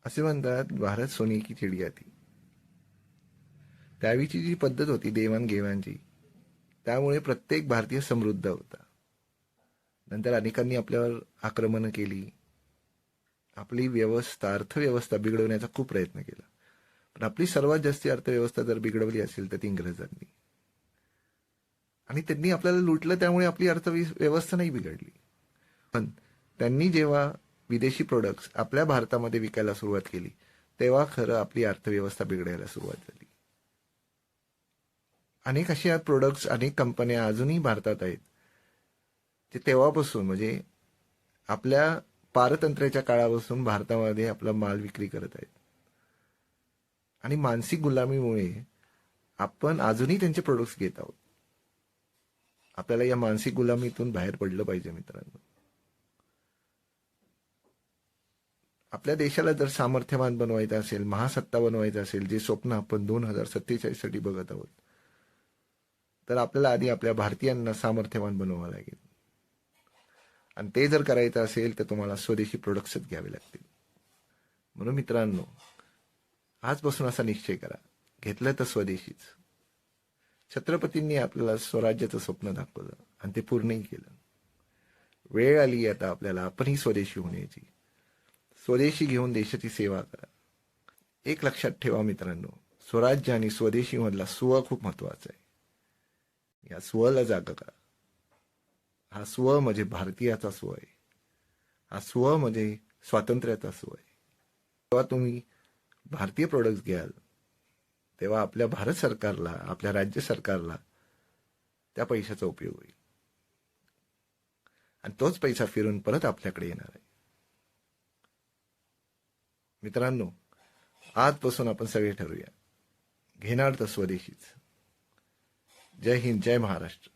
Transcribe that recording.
असे म्हणतात, भारत सोने की चिडिया थी. त्यावेळीची जी पद्धत होती देवाणघेवाणची, त्यामुळे प्रत्येक भारतीय समृद्ध होता. नंतर अनेकांनी आपल्यावर आक्रमणं केली. आपली व्यवस्था, अर्थव्यवस्था बिघडवण्याचा खूप प्रयत्न केला. पण आपली सर्वात जास्ती अर्थव्यवस्था जर बिघडवली असेल तर ती इंग्रजांनी. आणि त्यांनी आपल्याला लुटलं, त्यामुळे आपली अर्थव्यवस्था नाही बिघडली. पण त्यांनी जेव्हा विदेशी प्रोडक्ट्स आपल्या भारतामध्ये विकायला सुरुवात केली, तेव्हा खरं आपली अर्थव्यवस्था बिघडायला सुरुवात झाली. अनेक अशा प्रोडक्ट्स, अनेक कंपन्या अजूनही भारतात आहेत, ते तेव्हापासून म्हणजे आपल्या पारतंत्र्याच्या काळापासून भारतामध्ये आपला माल विक्री करत आहेत. आणि मानसिक गुलामीमुळे आपण अजूनही त्यांचे प्रोडक्ट्स घेत आहोत. आपल्याला या मानसिक गुलामीतून बाहेर पडलं पाहिजे मित्रांनो. आपल्या देशाला जर सामर्थ्यवान बनवायचं असेल, महासत्ता बनवायचं असेल, जे स्वप्न आपण 2047 साठी बघत आहोत, तर आपल्याला आधी आपल्या भारतीयांना सामर्थ्यवान बनवावं लागेल. आणि ते जर करायचं असेल तर तुम्हाला स्वदेशी प्रोडक्ट्सच घ्यावे लागतील. म्हणून मित्रांनो, आजपासून असा निश्चय करा, घेतलं तर स्वदेशीच. छत्रपतींनी आपल्याला स्वराज्याचं स्वप्न दाखवलं आणि ते पूर्णही केलं. वेळ आली आता आपल्याला आपणही स्वदेशी होण्याची. स्वदेशी घेऊन देशाची सेवा करा. एक लक्षात ठेवा मित्रांनो, स्वराज्य आणि स्वदेशी मधला स्व खूप महत्वाचा आहे. या स्वला जागा करा. हा स्व म्हणजे भारतीयाचा स्व आहे. हा स्व म्हणजे स्वातंत्र्याचा स्व आहे. जेव्हा तुम्ही भारतीय प्रोडक्ट्स घ्याल, तेव्हा आपल्या भारत सरकारला, आपल्या राज्य सरकारला त्या पैशाचा उपयोग होईल. आणि तोच पैसा फिरून परत आपल्याकडे येणार आहे. मित्रांनो, आजपासून आपण सगळे ठरूया, घेणार तर स्वदेशीच. जय हिंद, जय महाराष्ट्र.